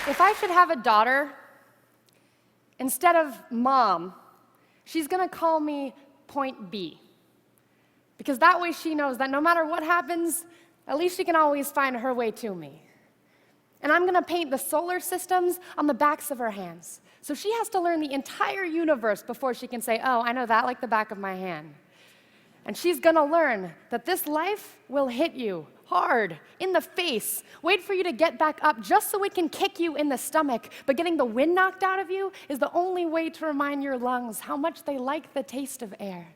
If I should have a daughter, instead of mom, she's gonna call me Point B. Because that way she knows that no matter what happens, at least she can always find her way to me. And I'm gonna paint the solar systems on the backs of her hands. So she has to learn the entire universe before she can say, oh, I know that like the back of my hand. And she's gonna learn that this life will hit you hard, in the face, wait for you to get back up just so it can kick you in the stomach. But getting the wind knocked out of you is the only way to remind your lungs how much they like the taste of air.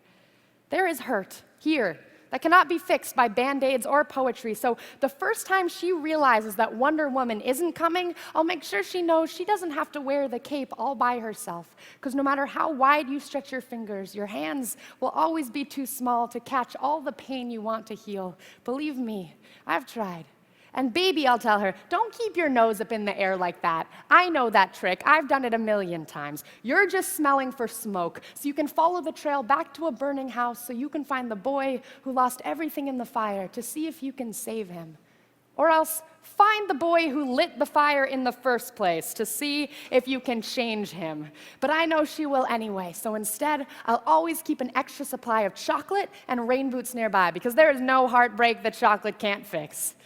There is hurt here that cannot be fixed by Band-Aids or poetry. So the first time she realizes that Wonder Woman isn't coming, I'll make sure she knows she doesn't have to wear the cape all by herself. Because no matter how wide you stretch your fingers, your hands will always be too small to catch all the pain you want to heal. Believe me, I've tried. And baby, I'll tell her, don't keep your nose up in the air like that. I know that trick. I've done it 1,000,000 times. You're just smelling for smoke, so you can follow the trail back to a burning house so you can find the boy who lost everything in the fire to see if you can save him. Or else, find the boy who lit the fire in the first place to see if you can change him. But I know she will anyway, so instead, I'll always keep an extra supply of chocolate and rain boots nearby, because there is no heartbreak that chocolate can't fix.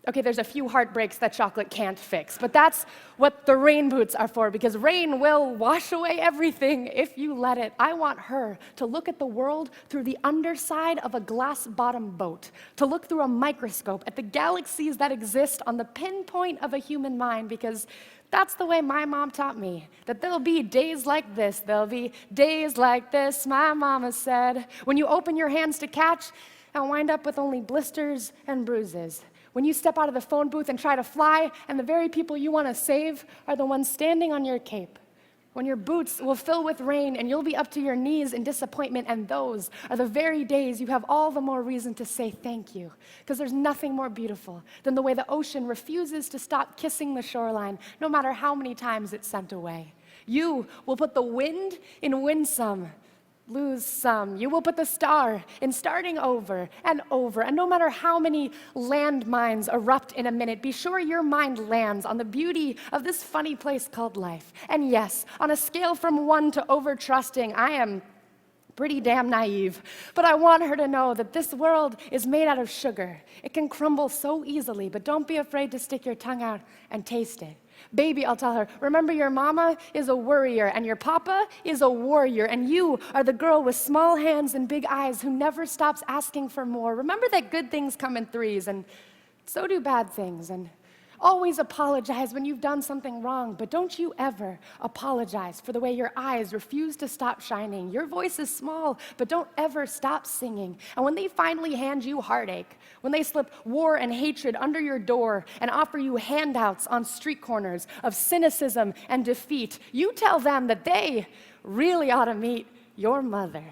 Okay, there's a few heartbreaks that chocolate can't fix, but that's what the rain boots are for, because rain will wash away everything if you let it. I want her to look at the world through the underside of a glass-bottom boat, to look through a microscope at the galaxies that exist on the pinpoint of a human mind, because that's the way my mom taught me, that there'll be days like this, there'll be days like this, my mama said, when you open your hands to catch and wind up with only blisters and bruises. When you step out of the phone booth and try to fly, and the very people you want to save are the ones standing on your cape. When your boots will fill with rain and you'll be up to your knees in disappointment, and those are the very days you have all the more reason to say thank you. Because there's nothing more beautiful than the way the ocean refuses to stop kissing the shoreline, no matter how many times it's sent away. You will put the wind in winsome, lose some. You will put the star in starting over, and no matter how many landmines erupt in a minute, be sure your mind lands on the beauty of this funny place called life. And yes, on a scale from 1 to over-trusting, I am pretty damn naive, but I want her to know that this world is made out of sugar. It can crumble so easily, but don't be afraid to stick your tongue out and taste it. Baby, I'll tell her, remember your mama is a worrier, and your papa is a warrior, and you are the girl with small hands and big eyes who never stops asking for more. Remember that good things come in threes, and so do bad things, and always apologize when you've done something wrong, but don't you ever apologize for the way your eyes refuse to stop shining. Your voice is small, but don't ever stop singing. And when they finally hand you heartache, when they slip war and hatred under your door and offer you handouts on street corners of cynicism and defeat, you tell them that they really ought to meet your mother.